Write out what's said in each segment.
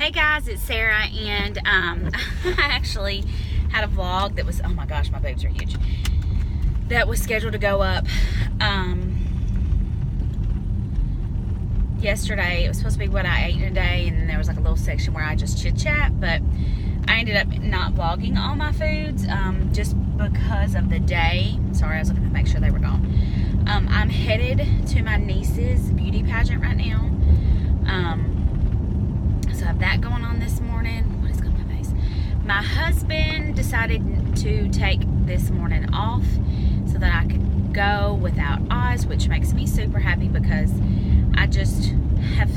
Hey guys, it's Sarah, and I actually had a vlog that was, oh my gosh, my boobs are huge, that was scheduled to go up yesterday. It was supposed to be what I ate in a day, and then there was like a little section where I just chit chat, but I ended up not vlogging all my foods just because of the day. Sorry, I was looking to make sure they were gone. I'm headed to my niece's beauty pageant right now. So I have that going on this morning. What is going on my face? My husband decided to take this morning off so that I could go without Oz, which makes me super happy because I just have,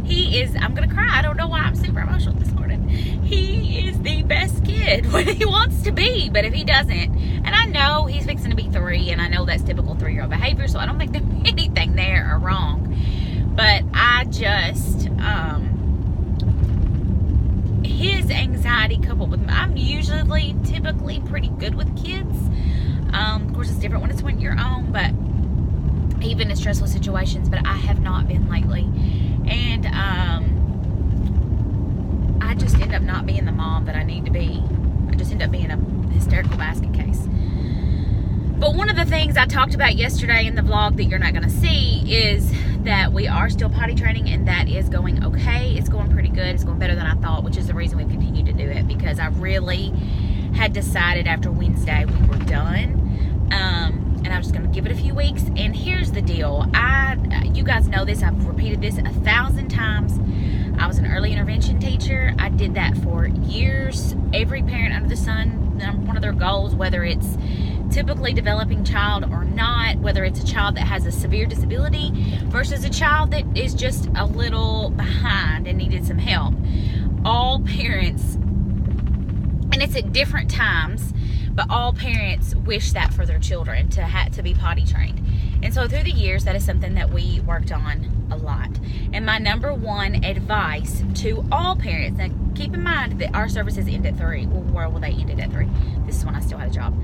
he is, I'm going to cry. I don't know why I'm super emotional this morning. He is the best kid when he wants to be, but if he doesn't, and I know he's fixing to be 3, and I know that's typical 3-year-old behavior, so I don't think there's anything there or wrong, but I just, his anxiety coupled with, I'm usually typically pretty good with kids. Of course, it's different when it's when you're on, but even in stressful situations, but I have not been lately. And I just end up not being the mom that I need to be. I just end up being a hysterical basket case. But one of the things I talked about yesterday in the vlog that you're not going to see is that we are still potty training, and that is going okay. It's going pretty good. It's going better than I thought, which is the reason we've continued to do it, because I really had decided after Wednesday we were done. And I'm just going to give it a few weeks. And here's the deal. You guys know this. I've repeated this 1,000 times. I was an early intervention teacher. I did that for years. Every parent under the sun, one of their goals, whether it's typically developing child or not, whether it's a child that has a severe disability versus a child that is just a little behind and needed some help. All parents, and it's at different times, but all parents wish that for their children, to be potty trained. And so through the years, that is something that we worked on a lot. And my number one advice to all parents, now keep in mind that our services end at 3. Well, where will they end it at 3? This is when I still had a job.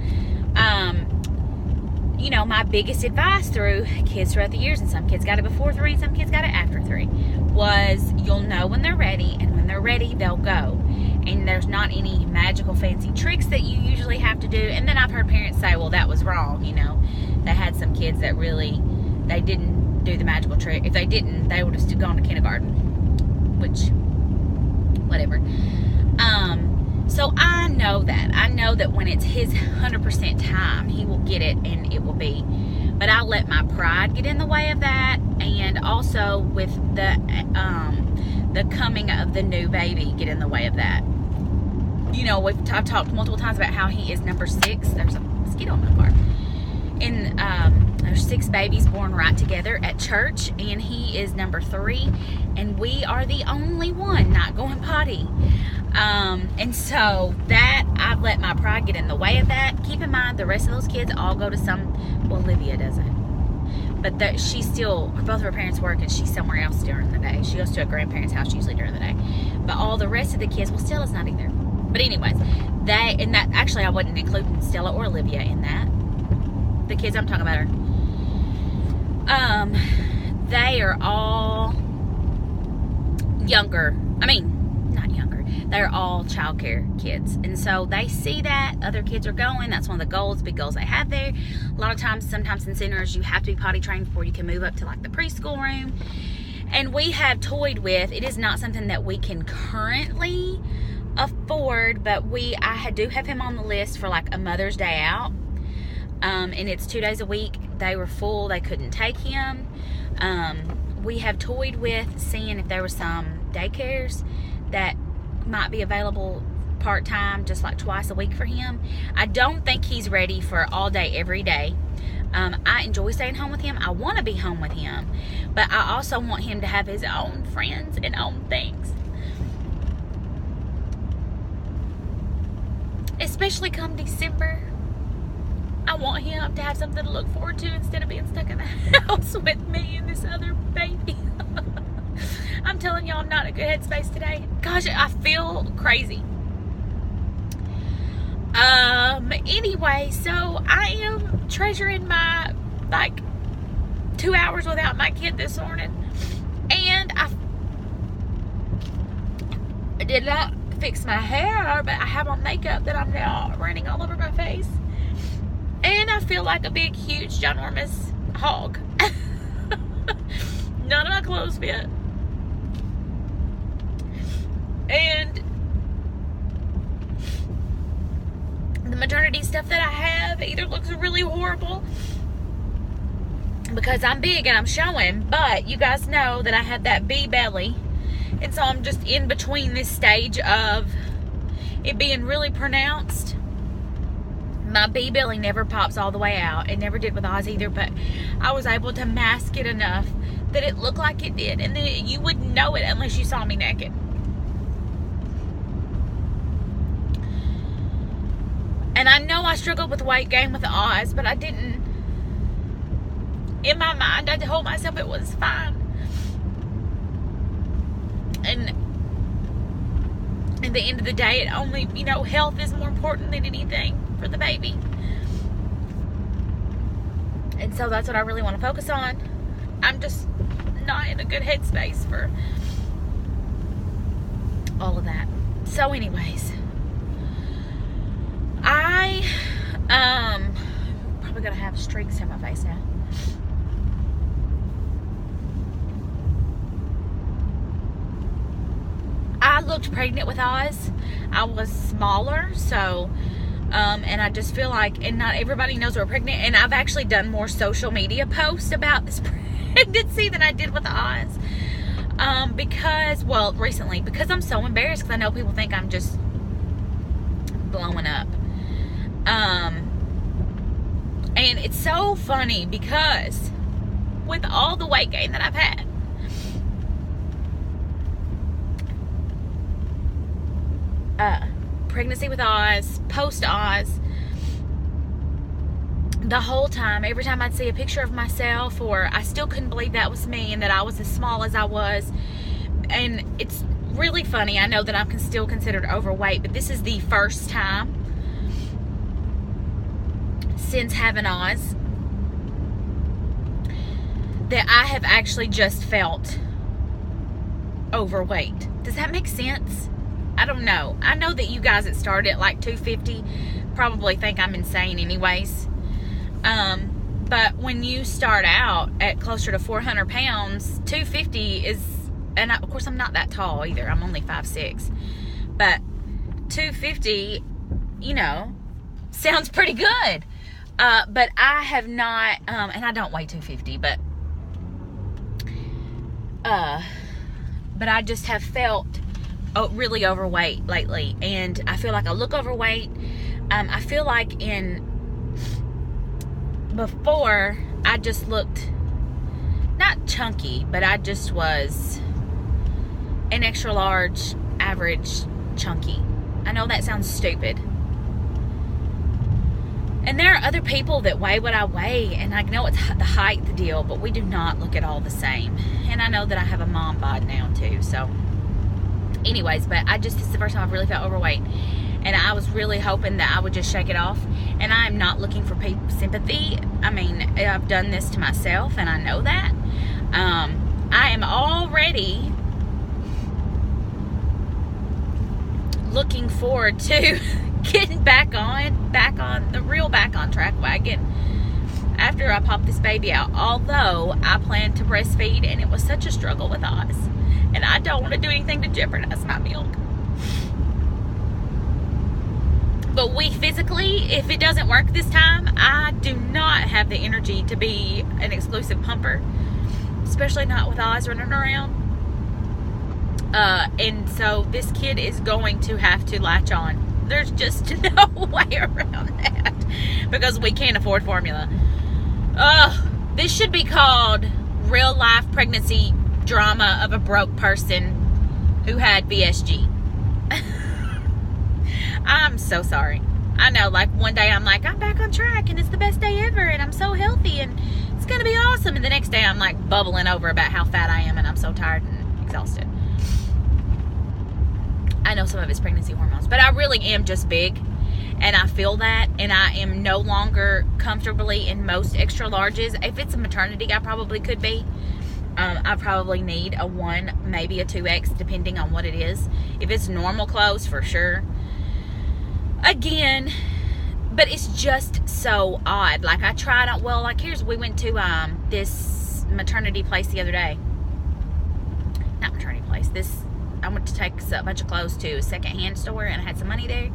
You know, my biggest advice through kids throughout the years, and some kids got it before 3 and some kids got it after 3, was you'll know when they're ready, and when they're ready, they'll go. And there's not any magical fancy tricks that you usually have to do. And then I've heard parents say, well, that was wrong. You know, they had some kids that really, they didn't do the magical trick. If they didn't, they would have still gone to kindergarten, which, whatever. So I know that. I know that when it's his 100% time, he will get it and it will be. But I let my pride get in the way of that. And also with the coming of the new baby get in the way of that. You know, I've talked multiple times about how he is number 6. There's a mosquito in my car. And there's 6 babies born right together at church, and he is number 3, and we are the only one not going potty. And so that, I've let my pride get in the way of that. Keep in mind, the rest of those kids all go to some, well, Olivia doesn't, but she's still, both of her parents work, and she's somewhere else during the day. She goes to a grandparent's house usually during the day. But all the rest of the kids, well, Stella's not either. But anyways, actually I wasn't including Stella or Olivia in that. The kids I'm talking about are, they are all younger. I mean, not younger. They're all childcare kids. And so they see that other kids are going. That's one of the goals, big goals they have there. A lot of times, sometimes in centers, you have to be potty trained before you can move up to like the preschool room. And we have toyed with, it is not something that we can currently afford, but I do have him on the list for like a Mother's Day out. And it's 2 days a week. They were full. They couldn't take him. We have toyed with seeing if there were some daycares that might be available part-time, just like twice a week for him. I don't think he's ready for all day, every day. I enjoy staying home with him. I want to be home with him. But I also want him to have his own friends and own things. Especially come December. I want him to have something to look forward to instead of being stuck in the house with me and this other baby. I'm telling y'all, I'm not in a good headspace today. Gosh, I feel crazy. Anyway, so I am treasuring my, 2 hours without my kid this morning. And did not fix my hair, but I have on makeup that I'm now running all over my face. And I feel like a big, huge, ginormous hog. None of my clothes fit. And the maternity stuff that I have either looks really horrible because I'm big and I'm showing, but you guys know that I have that B belly, and so I'm just in between this stage of it being really pronounced. My B belly never pops all the way out. It never did with Oz either, but I was able to mask it enough that it looked like it did, and then you wouldn't know it unless you saw me naked. And I know I struggled with weight gain with Oz, but I didn't. In my mind, I told myself it was fine. And at the end of the day, it only, health is more important than anything for the baby. And so that's what I really want to focus on. I'm just not in a good headspace for all of that. So anyways, I probably gonna have streaks in my face now. I looked pregnant with Oz. I was smaller, so and I just feel like, and not everybody knows we're pregnant, and I've actually done more social media posts about this pregnancy than I did with Oz. Recently, because I'm so embarrassed, because I know people think I'm just blowing up. And it's so funny because with all the weight gain that I've had, pregnancy with Oz, post Oz, the whole time, every time I'd see a picture of myself, or I still couldn't believe that was me and that I was as small as I was. And it's really funny. I know that I'm still considered overweight, but this is the first time since having Oz that I have actually just felt overweight. Does that make sense? I don't know. I know that you guys that started at like 250 probably think I'm insane anyways. But when you start out at closer to 400 pounds, 250 is, and of course I'm not that tall either. I'm only 5'6". But 250, sounds pretty good. But I have not, and I don't weigh 250, but I just have felt really overweight lately, and I feel like I look overweight. I feel like before I just looked not chunky, but I just was an extra large, average chunky. I know that sounds stupid. And there are other people that weigh what I weigh, and I know it's the height deal, but we do not look at all the same. And I know that I have a mom bod now too, so anyways, but this is the first time I've really felt overweight, and I was really hoping that I would just shake it off. And I am not looking for sympathy. I mean, I've done this to myself, and I know that. I am already looking forward to getting back on track wagon after I pop this baby out. Although I plan to breastfeed, and it was such a struggle with Oz, and I don't want to do anything to jeopardize my milk. But we physically, if it doesn't work this time, I do not have the energy to be an exclusive pumper, especially not with Oz running around. And so this kid is going to have to latch on. There's just no way around that, because we can't afford formula. This should be called real life pregnancy drama of a broke person who had VSG. I'm so sorry. I know, like one day I'm like, I'm back on track and it's the best day ever and I'm so healthy and it's gonna be awesome, and the next day I'm like bubbling over about how fat I am and I'm so tired and exhausted. I know some of it's pregnancy hormones, but I really am just big, and I feel that, and I am no longer comfortably in most extra larges. If it's a maternity, I probably could be, I probably need a 1, maybe a 2X, depending on what it is. If it's normal clothes, for sure. Again, but it's just so odd. Like, I tried out, well, like, we went to this maternity place the other day. Not maternity place. I went to take a bunch of clothes to a secondhand store, and I had some money there.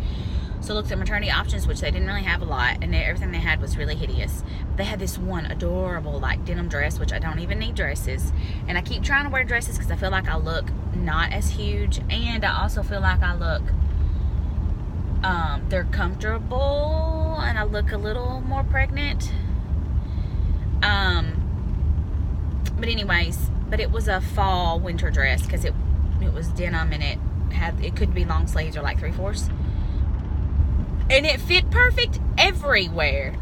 So I looked at maternity options, which they didn't really have a lot, and everything they had was really hideous. They had this one adorable, like, denim dress, which I don't even need dresses. And I keep trying to wear dresses because I feel like I look not as huge, and I also feel like I look, they're comfortable, and I look a little more pregnant. But anyways, but it was a fall winter dress because it was denim, and it could be long sleeves or like 3/4. And it fit perfect everywhere.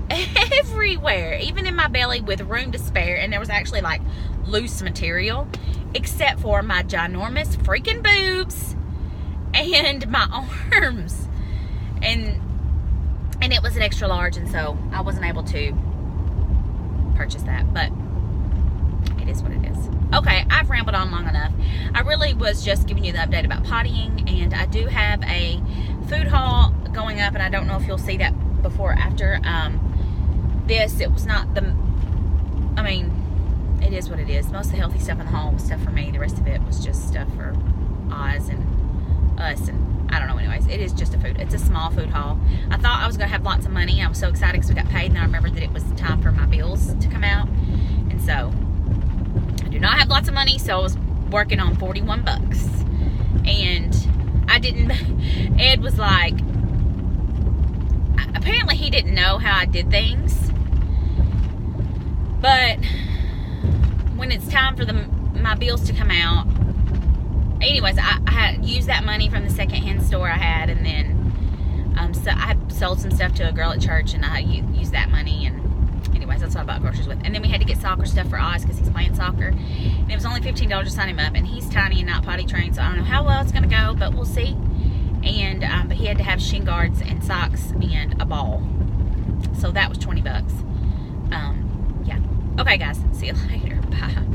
Everywhere. Even in my belly with room to spare. And there was actually like loose material. Except for my ginormous freaking boobs. And my arms. And it was an extra large. And so I wasn't able to purchase that. But it is what it is. Okay, I've rambled on long enough. I really was just giving you the update about pottying. And I do have a food haul going up, and I don't know if you'll see that before or after. It was not I mean, it is what it is. Most of the healthy stuff in the haul was stuff for me. The rest of it was just stuff for Oz and us, and I don't know. Anyways, it is just it's a small food haul. I thought I was going to have lots of money. I was so excited because we got paid, and I remembered that it was time for my bills to come out, and so I do not have lots of money, so I was working on 41 bucks, and Ed was like, apparently he didn't know how I did things, but when it's time for my bills to come out, anyways, I had used that money from the secondhand store I had, and then so I had sold some stuff to a girl at church, and I used that money, and anyways, that's what I bought groceries with. And then we had to get soccer stuff for Oz because he's playing soccer, and it was only $15 to sign him up, and he's tiny and not potty trained, so I don't know how well it's going to go, but we'll see. And but he had to have shin guards and socks and a ball, so that was 20 bucks. Yeah. Okay, guys, see you later. Bye.